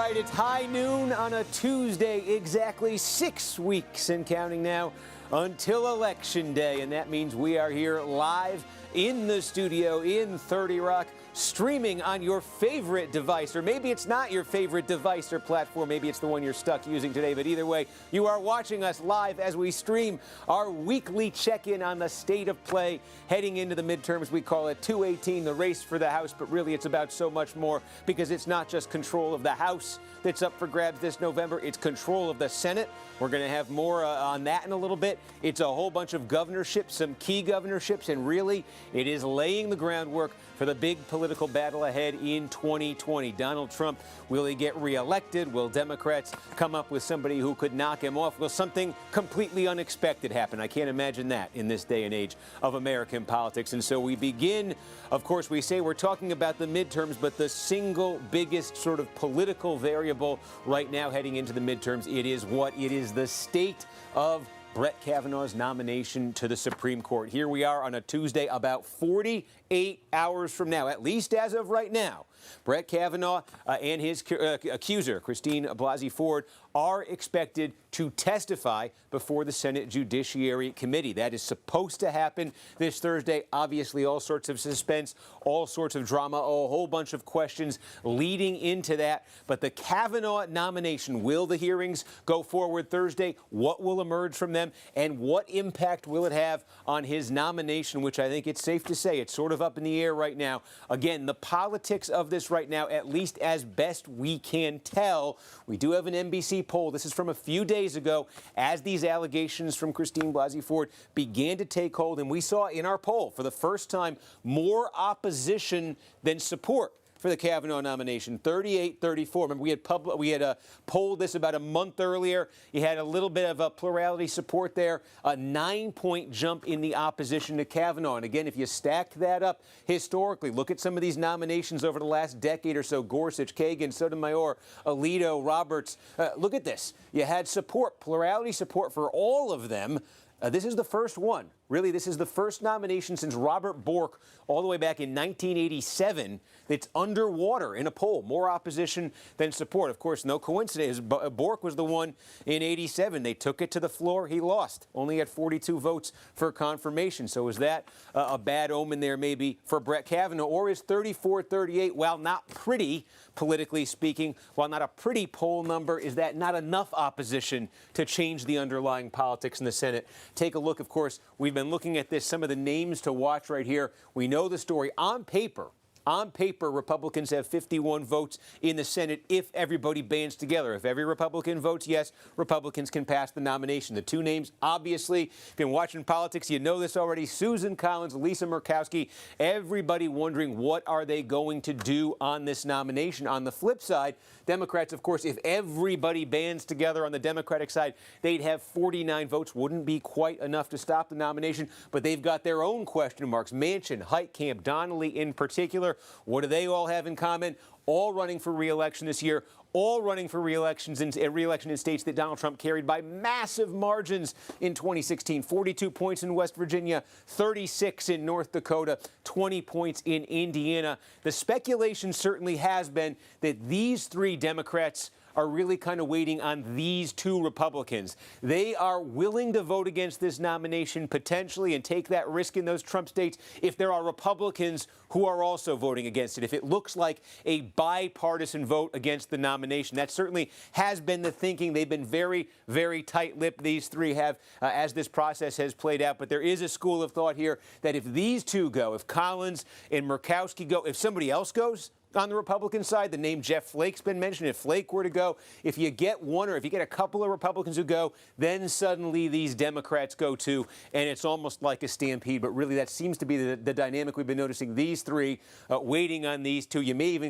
right, it's high noon on a Tuesday, exactly 6 weeks and counting now until Election Day. And that means we are here live in the studio in 30 Rock, streaming on your favorite device, or maybe it's not your favorite device or platform, maybe it's the one you're stuck using today, but either way, you are watching us live as we stream our weekly check-in on the state of play heading into the midterms. We call it 218, the race for the House, but really it's about so much more, because it's not just control of the House that's up for grabs this November, it's control of the Senate. We're going to have more on that in a little bit. It's a whole bunch of governorships, some key governorships, and really it is laying the groundwork for the big political battle ahead in 2020. Donald Trump, will he get reelected? Will Democrats come up with somebody who could knock him off? Will something completely unexpected happen? I can't imagine that in this day and age of American politics. And so we begin, of course, we say we're talking about the midterms, but the single biggest sort of political variable right now heading into the midterms, it is what? It is the state of Brett Kavanaugh's nomination to the Supreme Court. Here we are on a Tuesday, about 48 hours from now, at least as of right now. Brett Kavanaugh and his accuser, Christine Blasey Ford, are expected to testify before the Senate Judiciary Committee. That is supposed to happen this Thursday. Obviously, all sorts of suspense, all sorts of drama, a whole bunch of questions leading into that. But the Kavanaugh nomination, will the hearings go forward Thursday? What will emerge from them? And what impact will it have on his nomination, which I think it's safe to say it's sort of up in the air right now. Again, the politics of this right now, at least as best we can tell. We do have an NBC poll. This is from a few days ago as these allegations from Christine Blasey Ford began to take hold. And we saw in our poll for the first time more opposition than support for the Kavanaugh nomination, 38-34. Remember, we had polled this about a month earlier. You had a little bit of a plurality support there, a 9-point jump in the opposition to Kavanaugh. And again, if you stack that up historically, look at some of these nominations over the last decade or so: Gorsuch, Kagan, Sotomayor, Alito, Roberts. Look at this. You had support, plurality support for all of them. This is the first one. Really, this is the first nomination since Robert Bork all the way back in 1987 that's underwater in a poll. More opposition than support. Of course, no coincidence. Bork was the one in 87. They took it to the floor. He lost. Only had 42 votes for confirmation. So is that a bad omen there maybe for Brett Kavanaugh? Or is 34-38, while not pretty, politically speaking, while not a pretty poll number, is that not enough opposition to change the underlying politics in the Senate? Take a look, of course. We've been looking at this, some of the names to watch right here. We know the story. On paper, Republicans have 51 votes in the Senate if everybody bands together. If every Republican votes yes, Republicans can pass the nomination. The two names, obviously, if you've been watching politics, you know this already: Susan Collins, Lisa Murkowski. Everybody wondering, what are they going to do on this nomination? On the flip side, Democrats, of course, if everybody bands together on the Democratic side, they'd have 49 votes. Wouldn't be quite enough to stop the nomination, but they've got their own question marks. Manchin, Heitkamp, Donnelly in particular. What do they all have in common? All running for re-election this year, all running for re-election in states that Donald Trump carried by massive margins in 2016. 42 points in West Virginia, 36 in North Dakota, 20 points in Indiana. The speculation certainly has been that these three Democrats are really kind of waiting on these two Republicans. They are willing to vote against this nomination potentially and take that risk in those Trump states if there are Republicans who are also voting against it. If it looks like a bipartisan vote against the nomination, that certainly has been the thinking. They've been very, very tight-lipped. These three have, as this process has played out. But there is a school of thought here that if these two go, if Collins and Murkowski go, if somebody else goes on the Republican side, the name Jeff Flake's been mentioned. If Flake were to go, if you get one or if you get a couple of Republicans who go, then suddenly these Democrats go too, and it's almost like a stampede. But really, that seems to be the dynamic we've been noticing. These three waiting on these two. You maybe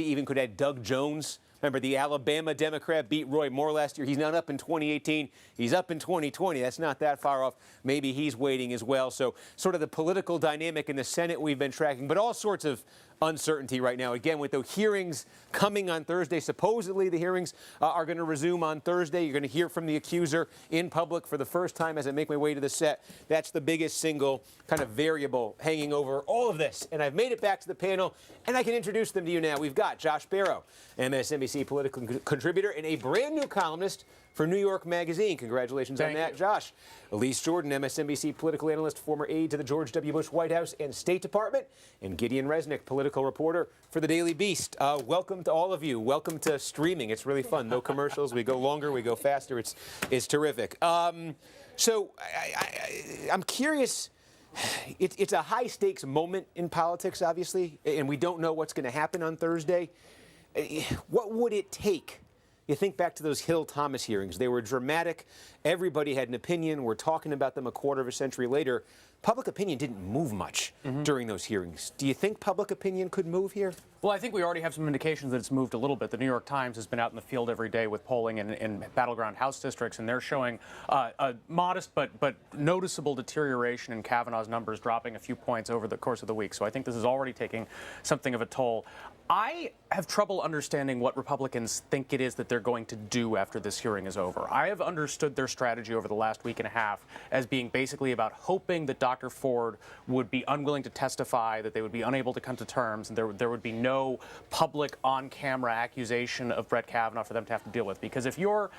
even could add Doug Jones. Remember, the Alabama Democrat beat Roy Moore last year. He's not up in 2018. He's up in 2020. That's not that far off. Maybe he's waiting as well. So sort of the political dynamic in the Senate we've been tracking, but all sorts of uncertainty right now. Again, with the hearings coming on Thursday, supposedly the hearings are going to resume on Thursday. You're going to hear from the accuser in public for the first time as I make my way to the set. That's the biggest single kind of variable hanging over all of this. And I've made it back to the panel, and I can introduce them to you now. We've got Josh Barro, MSNBC political contributor and a brand new columnist for New York Magazine. Congratulations on that, Josh. Elise Jordan, MSNBC political analyst, former aide to the George W. Bush White House and State Department, and Gideon Resnick, political reporter for the Daily Beast. Welcome to all of you. Welcome to streaming. It's really fun. No commercials. We go longer. We go faster. It's terrific. So I'm curious. It's a high-stakes moment in politics, obviously, and we don't know what's going to happen on Thursday. What would it take? You think back to those Hill-Thomas hearings. They were dramatic. Everybody had an opinion. We're talking about them a quarter of a century later. Public opinion didn't move much during those hearings. Do you think public opinion could move here? Well, I think we already have some indications that it's moved a little bit. The New York Times has been out in the field every day with polling in battleground House districts, and they're showing a modest but noticeable deterioration in Cavanaugh's numbers, dropping a few points over the course of the week. So I think this is already taking something of a toll. I have trouble understanding what Republicans think it is that they're going to do after this hearing is over. I have understood their strategy over the last week and a half as being basically about hoping that Dr. Ford would be unwilling to testify, that they would be unable to come to terms, and there would be no public on-camera accusation of Brett Kavanaugh for them to have to deal with. Because if you're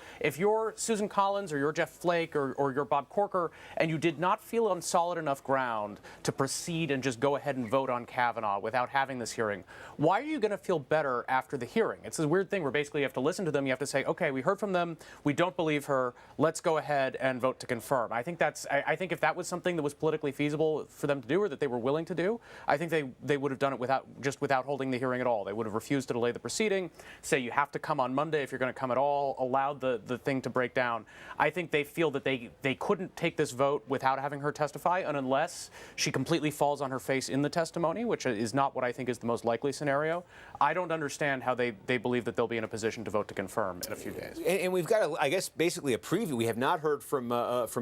Susan Collins or you're Jeff Flake or you're Bob Corker and you did not feel on solid enough ground to proceed and just go ahead and vote on Kavanaugh without having this hearing, why are you going to feel better after the hearing? It's a weird thing where basically you have to listen to them. You have to say, okay, we heard from them. We don't believe her. Let's go ahead and vote to confirm. I think if that was something that was politically feasible for them to do or that they were willing to do, I think they would have done it without holding the hearing at all. They would have refused to delay the proceeding, say you have to come on Monday if you're going to come at all, allowed the thing to break down. I think they feel that they couldn't take this vote without having her testify, and unless she completely falls on her face in the testimony, which is not what I think is the most likely scenario, I don't understand how they believe that they'll be in a position to vote to confirm in a few days. And we've got, I guess, basically a preview. We have not heard from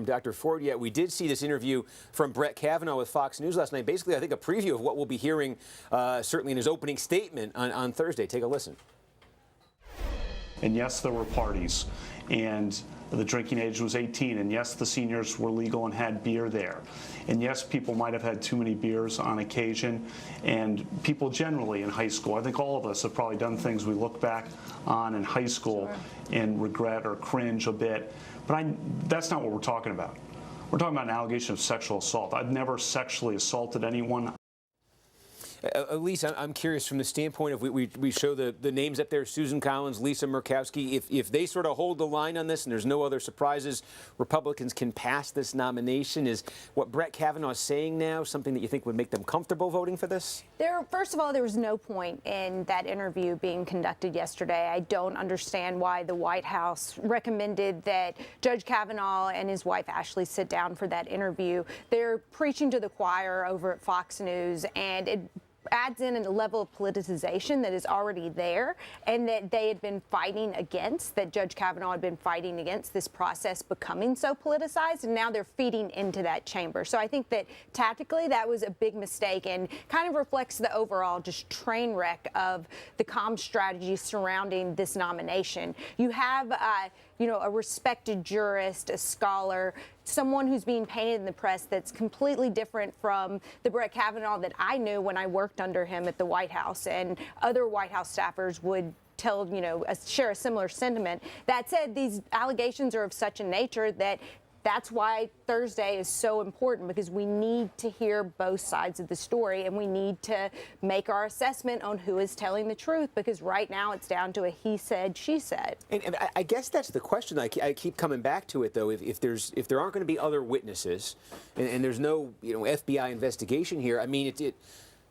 Dr. Ford yet. We did see this interview from Brett Kavanaugh with Fox News last night. Basically, I think a preview of what we'll be hearing, certainly in his opening statement on Thursday. Take a listen. And yes, there were parties, and the drinking age was 18, and yes, the seniors were legal and had beer there. And yes, people might have had too many beers on occasion, and people generally in high school, I think all of us have probably done things we look back on in high school and regret or cringe a bit, but that's not what we're talking about. We're talking about an allegation of sexual assault. I've never sexually assaulted anyone. Elise, I'm curious from the standpoint of we show the names up there, Susan Collins, Lisa Murkowski. If they sort of hold the line on this and there's no other surprises, Republicans can pass this nomination. Is what Brett Kavanaugh is saying now something that you think would make them comfortable voting for this? First of all, there was no point in that interview being conducted yesterday. I don't understand why the White House recommended that Judge Kavanaugh and his wife Ashley sit down for that interview. They're preaching to the choir over at Fox News, and it adds in a level of politicization that is already there and that they had been fighting against, that Judge Kavanaugh had been fighting against this process becoming so politicized, and now they're feeding into that chamber. So I think that tactically that was a big mistake and kind of reflects the overall just train wreck of the comm strategy surrounding this nomination. You have a respected jurist, a scholar, someone who's being painted in the press that's completely different from the Brett Kavanaugh that I knew when I worked under him at the White House, and other White House staffers would share a similar sentiment. That said, these allegations are of such a nature that that's why Thursday is so important, because we need to hear both sides of the story and we need to make our assessment on who is telling the truth, because right now it's down to a he said, she said. And I guess that's the question. I keep coming back to it, though. If there aren't going to be other witnesses and there's no FBI investigation here, I mean,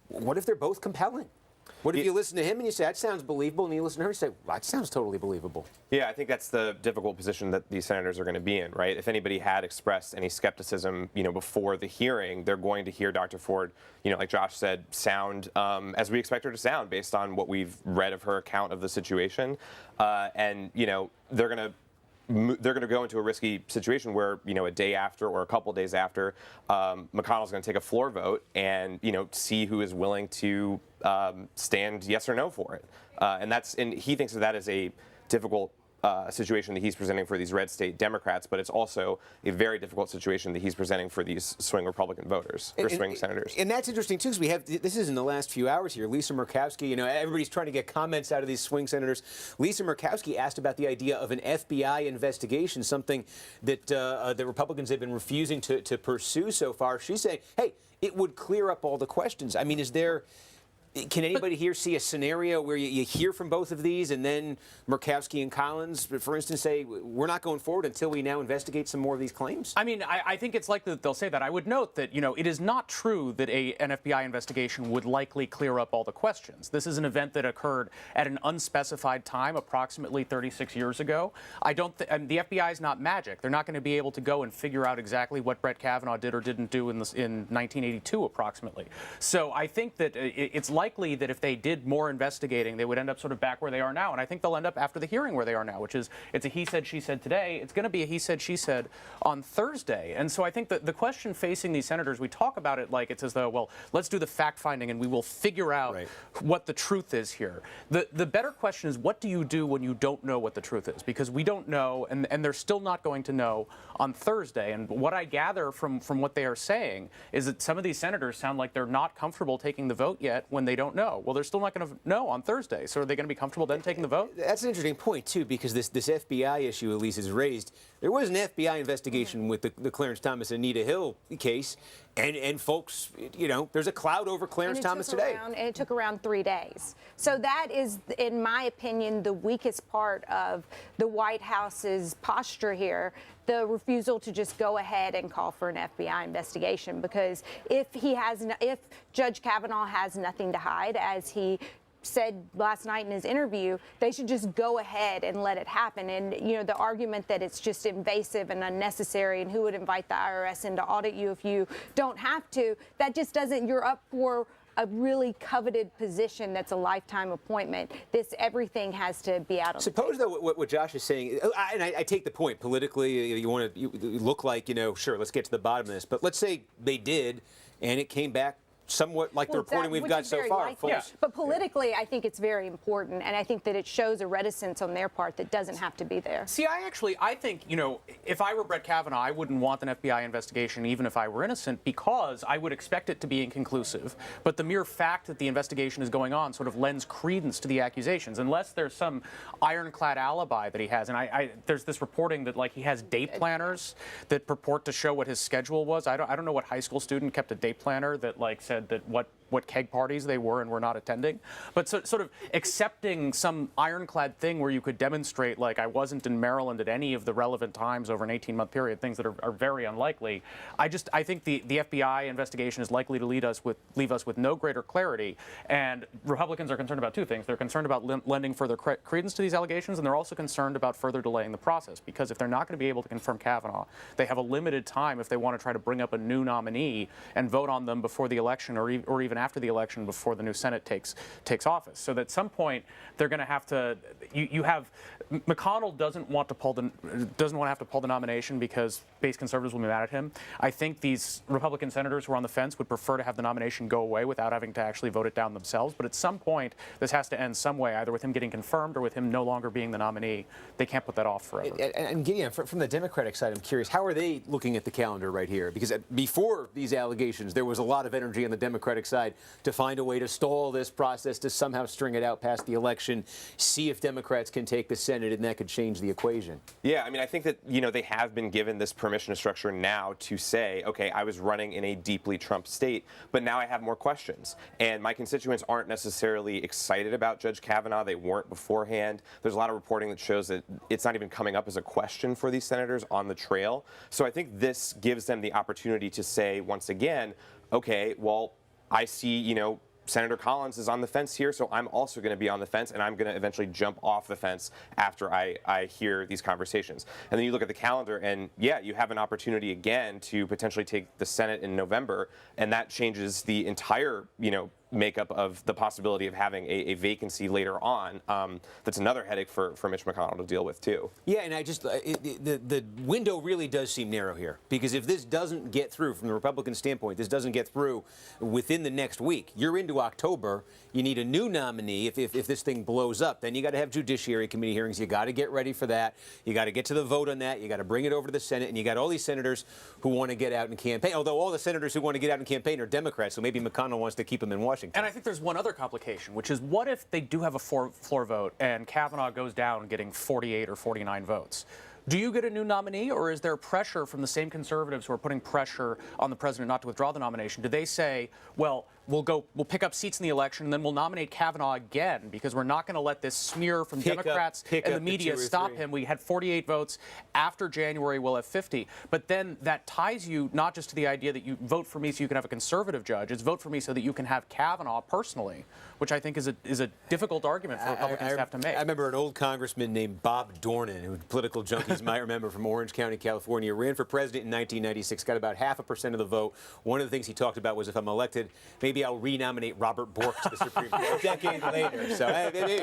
what if they're both compelling? What if you listen to him and you say, that sounds believable, and you listen to her and you say, well, that sounds totally believable? Yeah, I think that's the difficult position that these senators are going to be in, right? If anybody had expressed any skepticism, before the hearing, they're going to hear Dr. Ford, like Josh said, sound as we expect her to sound based on what we've read of her account of the situation. And they're going to they're going to go into a risky situation where, a day after or a couple days after, McConnell's going to take a floor vote and, see who is willing to stand yes or no for it. And he thinks of that as a difficult situation that he's presenting for these red state Democrats, but it's also a very difficult situation that he's presenting for these swing Republican voters, or swing senators. And that's interesting, too, because this is in the last few hours here. Lisa Murkowski, everybody's trying to get comments out of these swing senators. Lisa Murkowski asked about the idea of an FBI investigation, something that the Republicans have been refusing to pursue so far. She's saying, hey, it would clear up all the questions. I mean, can anybody here see a scenario where you hear from both of these and then Murkowski and Collins, for instance, say, we're not going forward until we now investigate some more of these claims? I mean, I think it's likely that they'll say that. I would note that, it is not true that an FBI investigation would likely clear up all the questions. This is an event that occurred at an unspecified time, approximately 36 years ago. The FBI is not magic. They're not going to be able to go and figure out exactly what Brett Kavanaugh did or didn't do in 1982, approximately. So I think that it's likely that if they did more investigating, they would end up sort of back where they are now. And I think they'll end up after the hearing where they are now, which is it's a he said, she said today. It's going to be a he said, she said on Thursday. And so I think that the question facing these senators, we talk about it like it's as though, well, let's do the fact finding and we will figure out what the truth is here. The better question is, what do you do when you don't know what the truth is? Because we don't know, and they're still not going to know on Thursday. And what I gather from what they are saying is that some of these senators sound like they're not comfortable taking the vote yet when they don't know. Well, they're still not going to know on Thursday. So are they going to be comfortable then taking the vote? That's an interesting point, too, because this FBI issue Elise has raised. There was an FBI investigation with the Clarence Thomas Anita Hill case, and folks, there's a cloud over Clarence Thomas today. And it took around 3 days. So that is, in my opinion, the weakest part of the White House's posture here, the refusal to just go ahead and call for an FBI investigation. Because if Judge Kavanaugh has nothing to hide, as he said last night in his interview, they should just go ahead and let it happen. And, the argument that it's just invasive and unnecessary and who would invite the IRS in to audit you if you don't have to, that just doesn't, you're up for a really coveted position that's a lifetime appointment. Everything has to be out on Suppose, though, what Josh is saying, and I take the point, politically, you want to look like, sure, let's get to the bottom of this. But let's say they did, and it came back somewhat like the reporting we've got so far. But politically, I think it's very important, and I think that it shows a reticence on their part that doesn't have to be there. See, I think, if I were Brett Kavanaugh, I wouldn't want an FBI investigation even if I were innocent, because I would expect it to be inconclusive. But the mere fact that the investigation is going on sort of lends credence to the accusations, unless there's some ironclad alibi that he has. And there's this reporting that, he has day planners that purport to show what his schedule was. I don't know what high school student kept a day planner that, said that what keg parties they were and were not attending, but sort of accepting some ironclad thing where you could demonstrate, I wasn't in Maryland at any of the relevant times over an 18-month period, things that are very unlikely. I think the FBI investigation is likely to leave us with no greater clarity, and Republicans are concerned about two things. They're concerned about lending further credence to these allegations, and they're also concerned about further delaying the process, because if they're not going to be able to confirm Kavanaugh, they have a limited time if they want to try to bring up a new nominee and vote on them before the election or even after the election, before the new Senate takes office. So that at some point they're going to have to. McConnell doesn't want to have to pull the nomination because base conservatives will be mad at him. I think these Republican senators who are on the fence would prefer to have the nomination go away without having to actually vote it down themselves. But at some point, this has to end some way, either with him getting confirmed or with him no longer being the nominee. They can't put that off forever. And Gideon, from the Democratic side, I'm curious, how are they looking at the calendar right here? Because before these allegations, there was a lot of energy on the Democratic side to find a way to stall this process, to somehow string it out past the election, see if Democrats can take the Senate, and that could change the equation. Yeah, I think that, they have been given this permission to structure now to say, okay, I was running in a deeply Trump state, but now I have more questions. And my constituents aren't necessarily excited about Judge Kavanaugh. They weren't beforehand. There's a lot of reporting that shows that it's not even coming up as a question for these senators on the trail. So I think this gives them the opportunity to say, once again, okay, well, I see, Senator Collins is on the fence here, so I'm also going to be on the fence, and I'm going to eventually jump off the fence after I hear these conversations. And then you look at the calendar, and yeah, you have an opportunity again to potentially take the Senate in November, and that changes the entire, makeup of the possibility of having a vacancy later on. That's another headache for Mitch McConnell to deal with, too. Yeah, and I just, the window really does seem narrow here, because if this doesn't get through, from the Republican standpoint, this doesn't get through within the next week, you're into October, you need a new nominee if this thing blows up. Then you got to have Judiciary Committee hearings, you got to get ready for that, you got to get to the vote on that, you got to bring it over to the Senate, and you got all these senators who want to get out and campaign, although all the senators who want to get out and campaign are Democrats, so maybe McConnell wants to keep them in Washington. And I think there's one other complication, which is what if they do have a floor vote and Kavanaugh goes down getting 48 or 49 votes? Do you get a new nominee, or is there pressure from the same conservatives who are putting pressure on the president not to withdraw the nomination? Do they say, well, we'll pick up seats in the election, and then we'll nominate Kavanaugh again because we're not going to let this smear from Democrats and the media stop him. We had 48 votes. After January, we'll have 50. But then that ties you not just to the idea that you vote for me so you can have a conservative judge. It's vote for me so that you can have Kavanaugh personally, which I think is a difficult argument for Republicans to have to make. I remember an old congressman named Bob Dornan, who political junkies might remember, from Orange County, California, ran for president in 1996, got about 0.5% of the vote. One of the things he talked about was, if I'm elected, maybe I'll renominate Robert Bork to the Supreme Court a decade later. So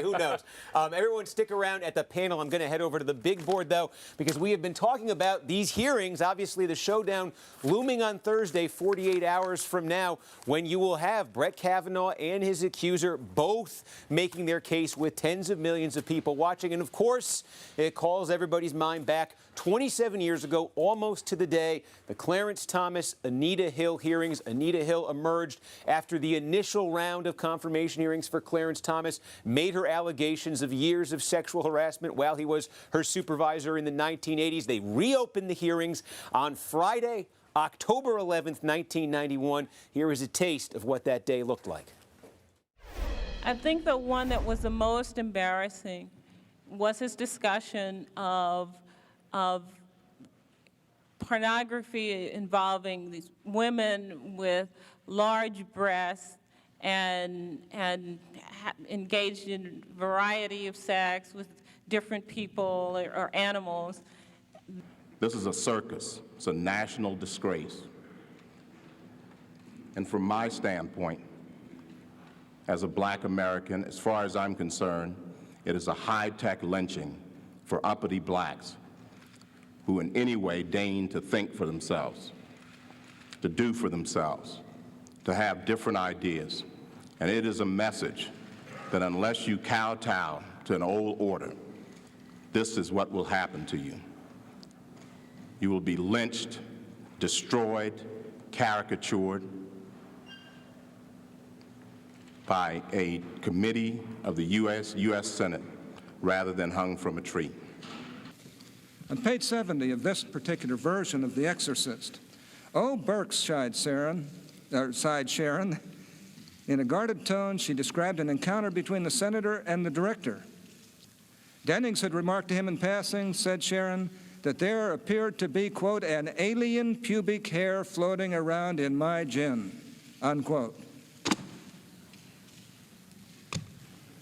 who knows? Everyone stick around at the panel. I'm going to head over to the big board, though, because we have been talking about these hearings. Obviously, the showdown looming on Thursday, 48 hours from now, when you will have Brett Kavanaugh and his accuser both making their case with tens of millions of people watching. And, of course, it calls everybody's mind back 27 years ago, almost to the day, the Clarence Thomas, Anita Hill hearings. Anita Hill emerged after the initial round of confirmation hearings for Clarence Thomas, made her allegations of years of sexual harassment while he was her supervisor in the 1980s. They reopened the hearings on Friday, October 11th, 1991. Here is a taste of what that day looked like. I think the one that was the most embarrassing was his discussion of pornography involving these women with large breasts and engaged in a variety of sex with different people or animals. This is a circus. It's a national disgrace. And from my standpoint, as a black American, as far as I'm concerned, it is a high-tech lynching for uppity blacks who in any way deign to think for themselves, to do for themselves, to have different ideas. And it is a message that unless you kowtow to an old order, this is what will happen to you. You will be lynched, destroyed, caricatured by a committee of the U.S. Senate rather than hung from a tree. On page 70 of this particular version of The Exorcist, "Oh, Burks," sighed Sharon. In a guarded tone, she described an encounter between the senator and the director. Dennings had remarked to him in passing, said Sharon, that there appeared to be, quote, "an alien pubic hair floating around in my gin," unquote.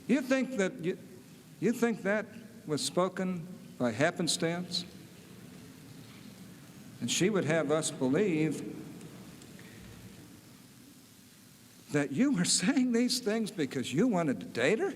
You think that was spoken by happenstance? And she would have us believe that you were saying these things because you wanted to date her?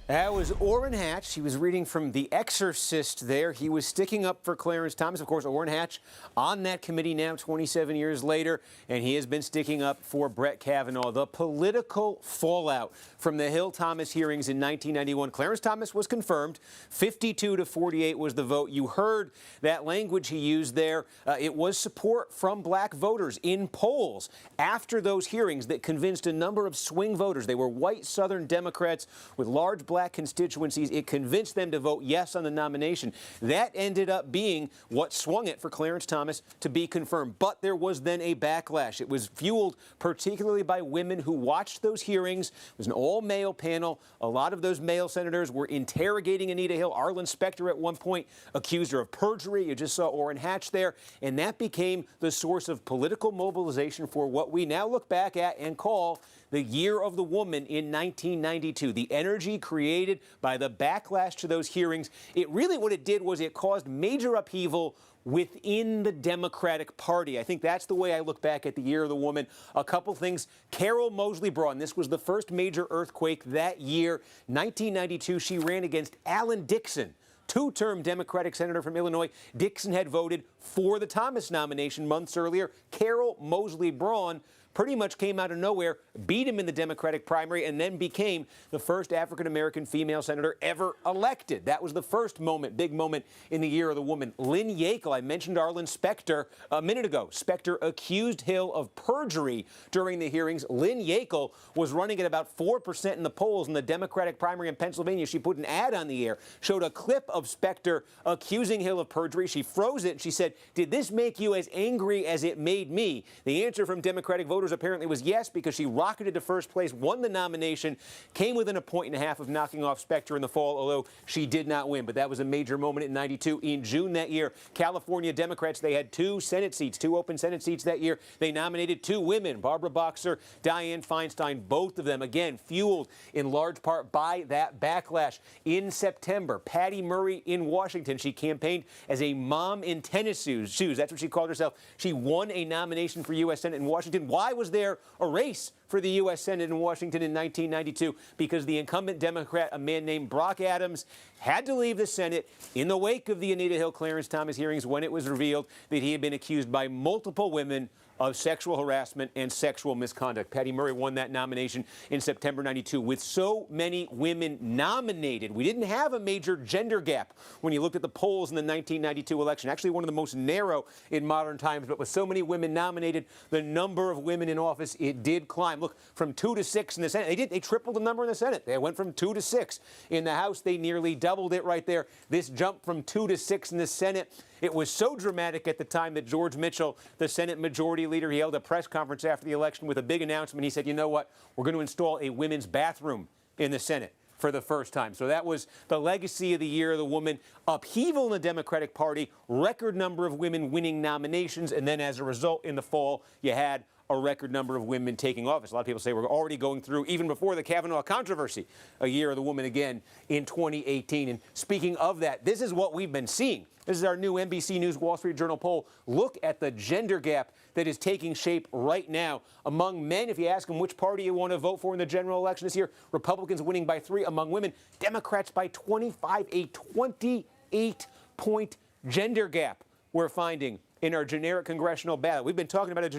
That was Orrin Hatch. He was reading from The Exorcist there. He was sticking up for Clarence Thomas. Of course, Orrin Hatch on that committee now 27 years later, and he has been sticking up for Brett Kavanaugh. The political fallout from the Hill-Thomas hearings in 1991. Clarence Thomas was confirmed. 52 to 48 was the vote. You heard that language he used there. It was support from black voters in polls after those hearings that convinced a number of swing voters. They were white Southern Democrats with large black constituencies. It convinced them to vote yes on the nomination. That ended up being what swung it for Clarence Thomas to be confirmed. But there was then a backlash. It was fueled particularly by women who watched those hearings. It was an all-male panel. A lot of those male senators were interrogating Anita Hill. Arlen Specter at one point accused her of perjury. You just saw Orrin Hatch there. And that became the source of political mobilization for what we now look back at and call the year of the woman in 1992. The energy created by the backlash to those hearings, it really what it did was it caused major upheaval within the Democratic Party. I think that's the way I look back at the year of the woman. A couple things. Carol Moseley-Braun, this was the first major earthquake that year. 1992, she ran against Alan Dixon, two-term Democratic senator from Illinois. Dixon had voted for the Thomas nomination months earlier. Carol Moseley-Braun pretty much came out of nowhere, beat him in the Democratic primary, and then became the first African-American female senator ever elected. That was the first moment, big moment in the year of the woman. Lynn Yackel, I mentioned Arlen Specter a minute ago. Specter accused Hill of perjury during the hearings. Lynn Yackel was running at about 4% in the polls in the Democratic primary in Pennsylvania. She put an ad on the air, showed a clip of Specter accusing Hill of perjury. She froze it, and she said, "Did this make you as angry as it made me?" The answer from Democratic voters apparently was yes, because she rocketed to first place, won the nomination, came within a point and a half of knocking off Specter in the fall, although she did not win. But that was a major moment in 92. In June that year, California Democrats, they had two Senate seats, two open Senate seats that year. They nominated two women, Barbara Boxer, Dianne Feinstein, both of them, again, fueled in large part by that backlash. In September, Patty Murray in Washington, she campaigned as a mom in tennis shoes. That's what she called herself. She won a nomination for U.S. Senate in Washington. Why was there a race for the U.S. Senate in Washington in 1992? Because the incumbent Democrat, a man named Brock Adams, had to leave the Senate in the wake of the Anita Hill Clarence Thomas hearings when it was revealed that he had been accused by multiple women of sexual harassment and sexual misconduct. Patty Murray won that nomination in September 92. With so many women nominated, we didn't have a major gender gap when you looked at the polls in the 1992 election. Actually, one of the most narrow in modern times, but with so many women nominated, the number of women in office, it did climb. Look, from 2 to 6 in the Senate. They tripled the number in the Senate. They went from 2 to 6. In the House, they nearly doubled it right there. This jump from 2 to 6 in the Senate, it was so dramatic at the time that George Mitchell, the Senate Majority Leader, he held a press conference after the election with a big announcement. He said, you know what, we're going to install a women's bathroom in the Senate for the first time. So that was the legacy of the year of the woman. Upheaval in the Democratic Party, record number of women winning nominations, and then as a result in the fall, you had a record number of women taking office. A lot of people say we're already going through, even before the Cavanaugh controversy, a year of the woman again in 2018. And speaking of that, this is what we've been seeing. This is our new NBC News Wall Street Journal poll. Look at the gender gap that is taking shape right now among men. If you ask them which party you want to vote for in the general election this year, Republicans winning by 3. Among women, Democrats by 25, a 28-point gender gap we're finding in our generic congressional ballot. We've been talking about a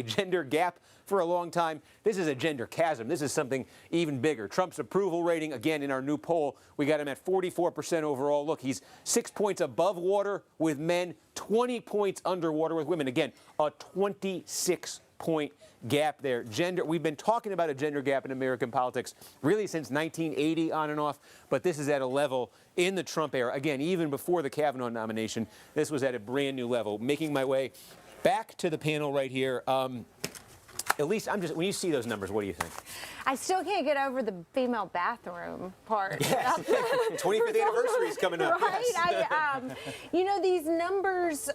gender gap for a long time. This is a gender chasm. This is something even bigger. Trump's approval rating, again, in our new poll, we got him at 44% overall. Look, he's 6 points above water with men, 20 points underwater with women. Again, a 26-point gap there. Gender, we've been talking about a gender gap in American politics really since 1980 on and off, but this is at a level in the Trump era. Again, even before the Kavanaugh nomination, this was at a brand new level. Making my way back to the panel right here. Elise, when you see those numbers, what do you think? I still can't get over the female bathroom part. Yes. 25th anniversary is coming up. Right? Yes. These numbers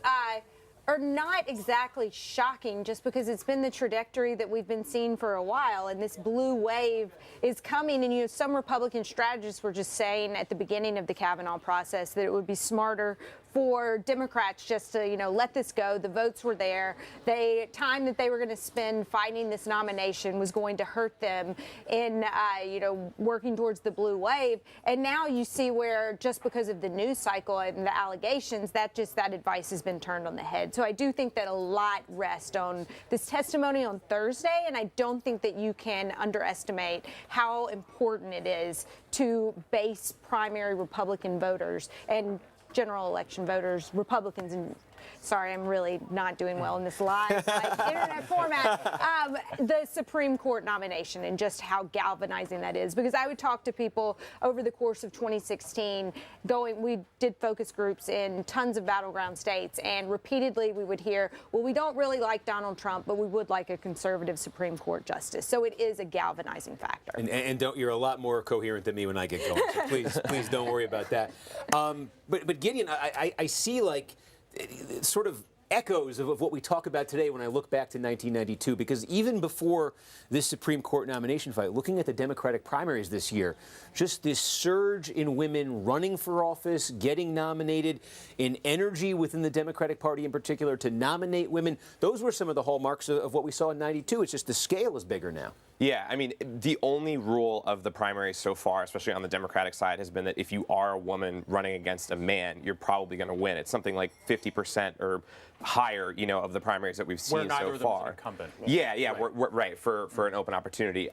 are not exactly shocking just because it's been the trajectory that we've been seeing for a while, and this blue wave is coming. And some Republican strategists were just saying at the beginning of the Kavanaugh process that it would be smarter for Democrats just to, let this go. The votes were there. The time that they were going to spend fighting this nomination was going to hurt them in, working towards the blue wave. And now you see where, just because of the news cycle and the allegations, that advice has been turned on the head. So I do think that a lot rests on this testimony on Thursday, and I don't think that you can underestimate how important it is to base primary Republican voters and general election voters, Republicans, and sorry, I'm really not doing well in this live internet format, the Supreme Court nomination and just how galvanizing that is. Because I would talk to people over the course of 2016, we did focus groups in tons of battleground states, and repeatedly we would hear, well, we don't really like Donald Trump, but we would like a conservative Supreme Court justice. So it is a galvanizing factor. And you're a lot more coherent than me when I get going, so please don't worry about that. But Gideon, I see sort of echoes of what we talk about today when I look back to 1992, because even before this Supreme Court nomination fight, looking at the Democratic primaries this year, just this surge in women running for office, getting nominated, in energy within the Democratic Party in particular to nominate women, those were some of the hallmarks of what we saw in 92. It's just the scale is bigger now. Yeah, I mean, the only rule of the primaries so far, especially on the Democratic side, has been that if you are a woman running against a man, you're probably going to win. It's something like 50% or higher, you know, of the primaries that we've seen so far. Incumbent. Yeah, we're right for an open opportunity,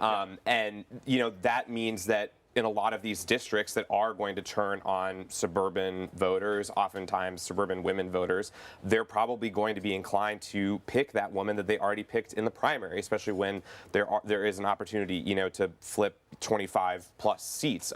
and you know that means that in a lot of these districts that are going to turn on suburban voters, oftentimes suburban women voters, they're probably going to be inclined to pick that woman that they already picked in the primary, especially when there is an opportunity, you know, to flip 25 plus seats.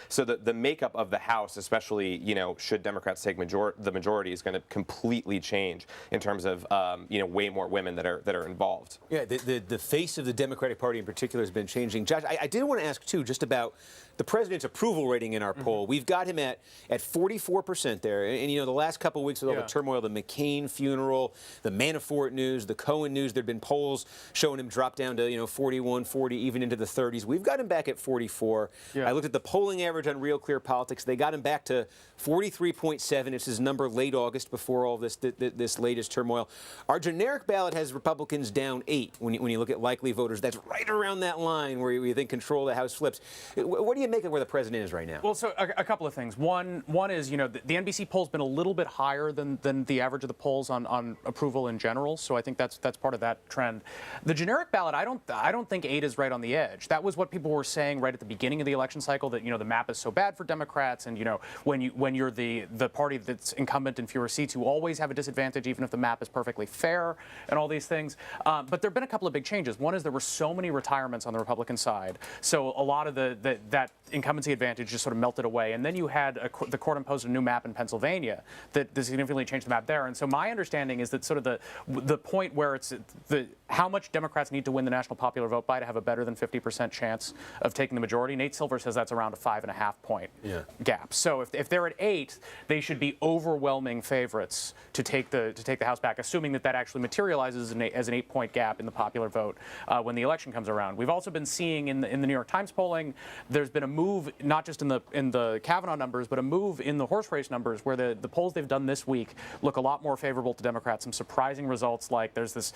So the makeup of the House, especially, you know, should Democrats take the majority, is going to completely change in terms of you know, way more women that are involved. Yeah, the face of the Democratic Party in particular has been changing. Josh, I did want to ask too, just about the president's approval rating in our poll. We've got him at 44% there. And, you know, the last couple of weeks with all the turmoil, the McCain funeral, the Manafort news, the Cohen news, there have been polls showing him drop down to, you know, 41, 40, even into the 30s. We've got him back at 44. I looked at the polling average on Real Clear Politics. They got him back to 43.7. It's his number late August before all this latest turmoil. Our generic ballot has Republicans down 8 when you look at likely voters. That's right around that line where you think control of the House flips. What do you make of where the president is right now? Well, so a couple of things. One is, you know, the NBC poll's been a little bit higher than the average of the polls on approval in general. So I think that's part of that trend. The generic ballot, I don't think 8 is right on the edge. That was what people were saying right at the beginning of the election cycle, that, you know, the map is so bad for Democrats, and, you know, when you're the party that's incumbent in fewer seats, you always have a disadvantage even if the map is perfectly fair and all these things. But there have been a couple of big changes. One is there were so many retirements on the Republican side, so a lot of that incumbency advantage just sort of melted away. And then you had the court imposed a new map in Pennsylvania that significantly changed the map there. And so my understanding is that sort of the point where it's how much Democrats need to win the national popular vote by to have a better than 50% chance of taking the majority. Nate Silver says that's around a 5.5 point gap. So if they're at 8, they should be overwhelming favorites to take the House back, assuming that actually materializes as an 8-point gap in the popular vote when the election comes around. We've also been seeing in the New York Times polling, there's been a move, not just in the Kavanaugh numbers, but a move in the horse race numbers, where the polls they've done this week look a lot more favorable to Democrats. Some surprising results, like there's this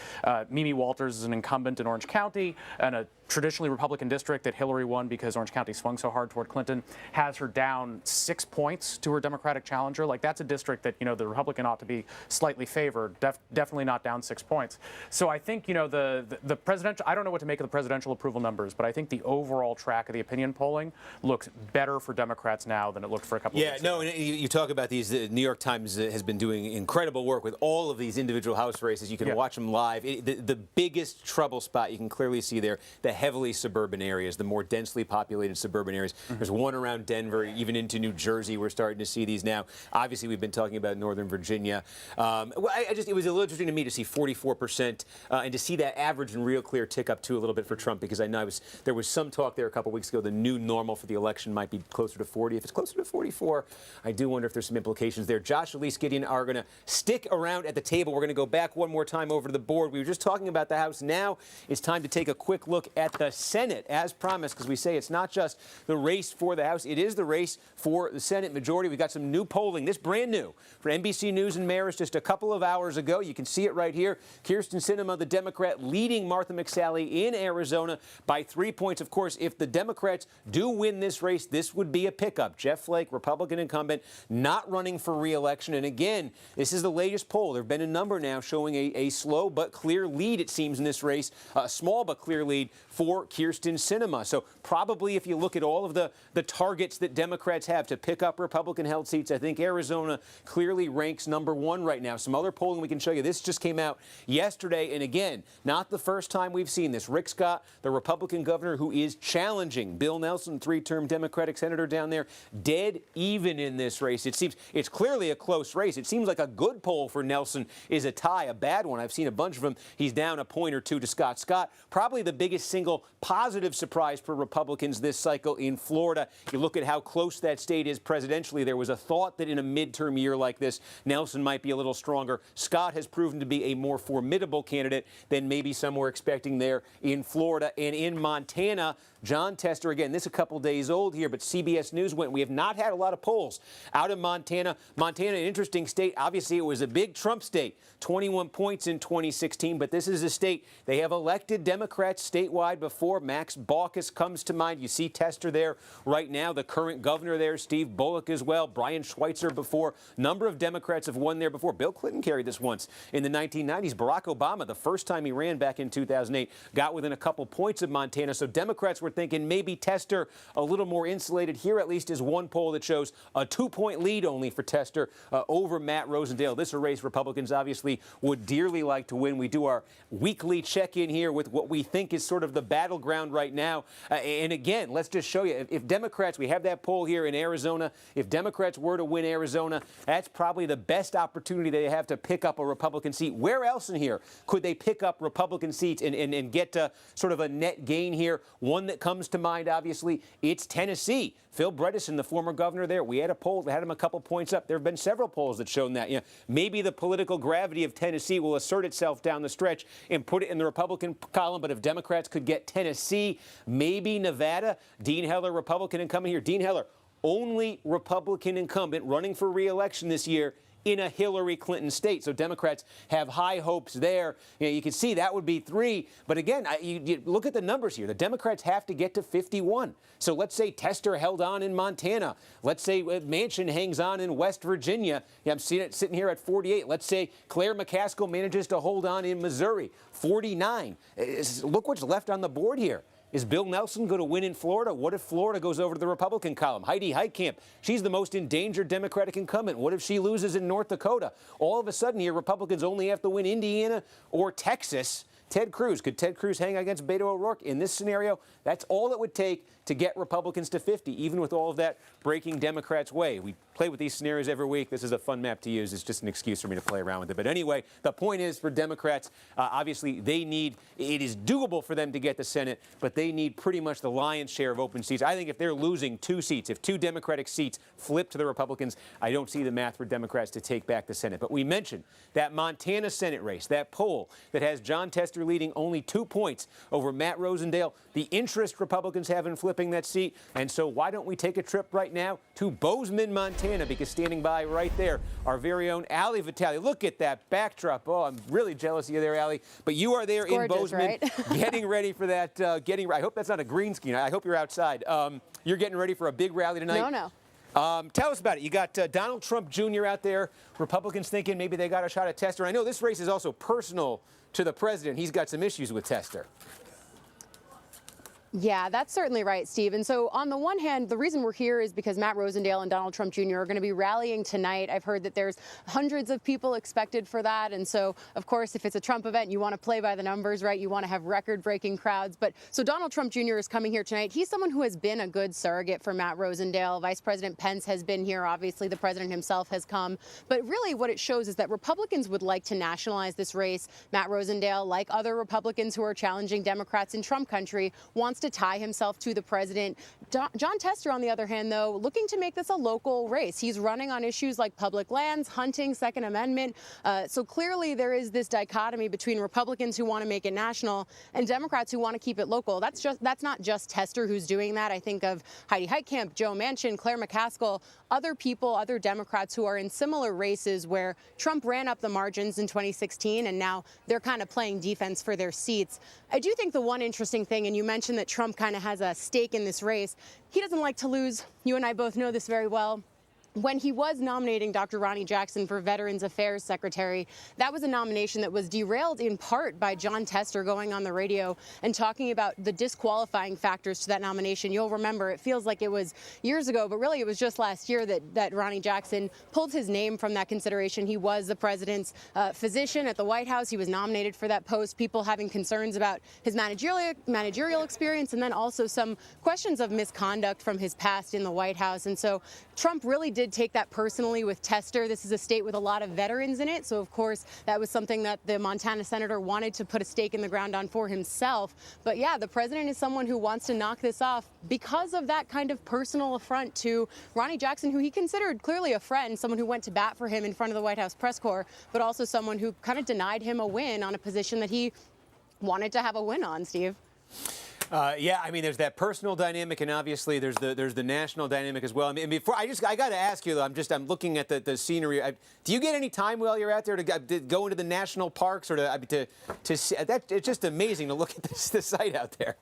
Mimi Walters is an incumbent in Orange County, and a traditionally Republican district that Hillary won because Orange County swung so hard toward Clinton, has her down 6 points to her Democratic challenger. Like, that's a district that, you know, the Republican ought to be slightly favored, definitely not down 6 points. So I think, you know, the presidential, I don't know what to make of the presidential approval numbers, but I think the overall track of the opinion polling looks better for Democrats now than it looked for a couple of weeks ago. And you talk about these, the New York Times has been doing incredible work with all of these individual House races. You can watch them live. The biggest trouble spot you can clearly see there, the heavily suburban areas, the more densely populated suburban areas. There's one around Denver, even into New Jersey. We're starting to see these now. Obviously, we've been talking about Northern Virginia. It was a little interesting to me to see 44% and to see that average and Real Clear tick up too a little bit for Trump, because I know there was some talk there a couple weeks ago the new normal for the election might be closer to 40. If it's closer to 44, I do wonder if there's some implications there. Josh, Elise, Gideon are going to stick around at the table. We're going to go back one more time over to the board. We were just talking about the House. Now it's time to take a quick look at the Senate, as promised, because we say it's not just the race for the House, it is the race for the Senate majority. We've got some new polling, this brand new, for NBC News and Marist just a couple of hours ago. You can see it right here. Kyrsten Sinema, the Democrat, leading Martha McSally in Arizona by 3 points. Of course, if the Democrats do win this race, this would be a pickup. Jeff Flake, Republican incumbent, not running for re-election. And again, this is the latest poll. There have been a number now showing a slow but clear lead, it seems, in this race. A small but clear lead for Kyrsten Sinema. So probably if you look at all of the targets that Democrats have to pick up Republican-held seats, I think Arizona clearly ranks number 1 right now. Some other polling we can show you. This just came out yesterday, and again, not the first time we've seen this. Rick Scott, the Republican governor who is challenging Bill Nelson, 3 three-term Democratic senator down there. Dead even in this race. It seems it's clearly a close race. It seems like a good poll for Nelson is a tie. A bad one, I've seen a bunch of them. He's down a point or two to Scott. Scott, probably the biggest single positive surprise for Republicans this cycle in Florida. You look at how close that state is presidentially. There was a thought that in a midterm year like this, Nelson might be a little stronger. Scott has proven to be a more formidable candidate than maybe some were expecting there in Florida. And in Montana, Jon Tester, again, this is a couple days old here, but CBS News went. We have not had a lot of polls out of Montana. Montana, an interesting state. Obviously, it was a big Trump state, 21 points in 2016, but this is a state. They have elected Democrats statewide before. Max Baucus comes to mind. You see Tester there right now, the current governor there, Steve Bullock as well, Brian Schweitzer before. Number of Democrats have won there before. Bill Clinton carried this once in the 1990s. Barack Obama, the first time he ran back in 2008, got within a couple points of Montana. So Democrats were thinking maybe Tester a little more insulated. Here at least is one poll that shows a 2-point lead only for Tester over Matt Rosendale. This is a race Republicans obviously would dearly like to win. We do our weekly check-in here with what we think is sort of the battleground right now. And again, let's just show you, if Democrats, we have that poll here in Arizona, if Democrats were to win Arizona, that's probably the best opportunity they have to pick up a Republican seat. Where else in here could they pick up Republican seats and get sort of a net gain here? One that comes to mind, obviously, it's Tennessee. Phil Bredesen, the former governor there, we had a poll that had him a couple points up. There have been several polls that shown that. You know, maybe the political gravity of Tennessee will assert itself down the stretch and put it in the Republican column. But if Democrats could get Tennessee, maybe Nevada, Dean Heller, Republican incumbent here. Dean Heller, only Republican incumbent running for re-election this year in a Hillary Clinton state. So Democrats have high hopes there. You know, you can see that would be 3. But again, you look at the numbers here. The Democrats have to get to 51. So let's say Tester held on in Montana. Let's say Manchin hangs on in West Virginia. Yeah, I'm seeing it sitting here at 48. Let's say Claire McCaskill manages to hold on in Missouri, 49. Look what's left on the board here. Is Bill Nelson going to win in Florida? What if Florida goes over to the Republican column? Heidi Heitkamp, she's the most endangered Democratic incumbent. What if she loses in North Dakota? All of a sudden here, Republicans only have to win Indiana or Texas. Ted Cruz, could Ted Cruz hang against Beto O'Rourke in this scenario? That's all it would take to get Republicans to 50, even with all of that breaking Democrats' way. We play with these scenarios every week. This is a fun map to use. It's just an excuse for me to play around with it. But anyway, the point is for Democrats, obviously it is doable for them to get the Senate, but they need pretty much the lion's share of open seats. I think if they're losing 2 seats, if 2 Democratic seats flip to the Republicans, I don't see the math for Democrats to take back the Senate. But we mentioned that Montana Senate race, that poll that has Jon Tester leading only 2 points over Matt Rosendale, the interest Republicans have in flipping that seat. And so why don't we take a trip right now to Bozeman, Montana, because standing by right there, our very own Allie Vitale. Look at that backdrop. Oh, I'm really jealous of you there, Allie. But you are there in Bozeman, right? getting ready for that. I hope that's not a green screen. I hope you're outside. You're getting ready for a big rally tonight. No. Tell us about it. You got Donald Trump Jr. out there. Republicans thinking maybe they got a shot at Tester. I know this race is also personal to the president. He's got some issues with Tester. Yeah, that's certainly right, Steve. And so on the one hand, the reason we're here is because Matt Rosendale and Donald Trump Jr. are going to be rallying tonight. I've heard that there's hundreds of people expected for that. And so, of course, if it's a Trump event, you want to play by the numbers, right? You want to have record-breaking crowds. But so Donald Trump Jr. is coming here tonight. He's someone who has been a good surrogate for Matt Rosendale. Vice President Pence has been here. Obviously, the president himself has come. But really what it shows is that Republicans would like to nationalize this race. Matt Rosendale, like other Republicans who are challenging Democrats in Trump country, wants to tie himself to the president. Jon Tester, on the other hand, though, looking to make this a local race. He's running on issues like public lands, hunting, Second Amendment. So clearly there is this dichotomy between Republicans who want to make it national and Democrats who want to keep it local. That's not just Tester who's doing that. I think of Heidi Heitkamp, Joe Manchin, Claire McCaskill, other people, other Democrats who are in similar races where Trump ran up the margins in 2016 and now they're kind of playing defense for their seats. I do think the one interesting thing, and you mentioned that Trump kind of has a stake in this race, he doesn't like to lose. You and I both know this very well. when he was nominating Dr. Ronnie Jackson for Veterans Affairs Secretary, that was a nomination that was derailed in part by John Tester going on the radio and talking about the disqualifying factors to that nomination. You'll remember, it feels like it was years ago, but really it was just last year that Ronnie Jackson pulled his name from that consideration. He was the president's physician at the White House. He was nominated for that post. People having concerns about his managerial experience, and then also some questions of misconduct from his past in the White House. And so Trump really did take that personally with Tester. This is a state with a lot of veterans in it, so of course that was something that the Montana senator wanted to put a stake in the ground on for himself. But yeah, the president is someone who wants to knock this off because of that kind of personal affront to Ronnie Jackson, who he considered clearly a friend, someone who went to bat for him in front of the White House press corps, but also someone who kind of denied him a win on a position that he wanted to have a win on, Steve. Yeah, I mean, there's that personal dynamic, and obviously there's the national dynamic as well. I mean, before I got to ask you though, I'm looking at the scenery. Do you get any time while you're out there to go into the national parks or to see that? It's just amazing to look at the site out there.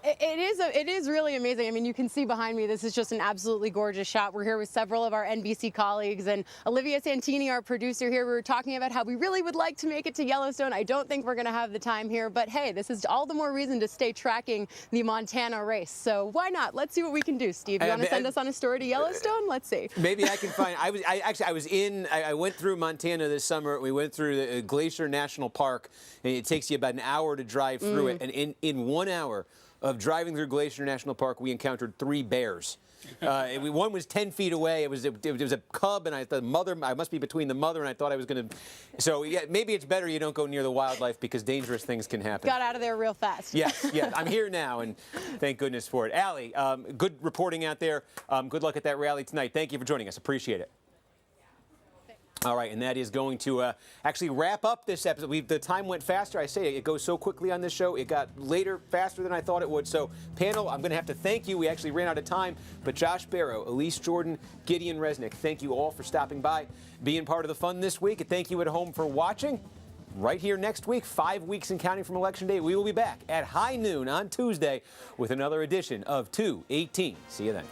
It is really amazing. I mean, you can see behind me, this is just an absolutely gorgeous shot. We're here with several of our NBC colleagues, and Olivia Santini, our producer here. We were talking about how we really would like to make it to Yellowstone. I don't think we're going to have the time here, but hey, this is all the more reason to stay tracking the Montana race. So why not? Let's see what we can do, Steve. You want to send us on a story to Yellowstone? Let's see. Maybe I can find. I went through Montana this summer. We went through the Glacier National Park, and it takes you about an hour to drive through it, and in 1 hour of driving through Glacier National Park, we encountered 3 bears. One was 10 feet away. It was a cub, and I must be between the mother, and I thought I was going to. So yeah, maybe it's better you don't go near the wildlife because dangerous things can happen. Got out of there real fast. Yes. I'm here now, and thank goodness for it. Allie, good reporting out there. Good luck at that rally tonight. Thank you for joining us. Appreciate it. All right, and that is going to actually wrap up this episode. The time went faster. I say it goes so quickly on this show. It got later faster than I thought it would. So, panel, I'm going to have to thank you. We actually ran out of time. But Josh Barrow, Elise Jordan, Gideon Resnick, thank you all for stopping by, being part of the fun this week. And thank you at home for watching. Right here next week, 5 weeks and counting from Election Day, we will be back at high noon on Tuesday with another edition of 218. See you then.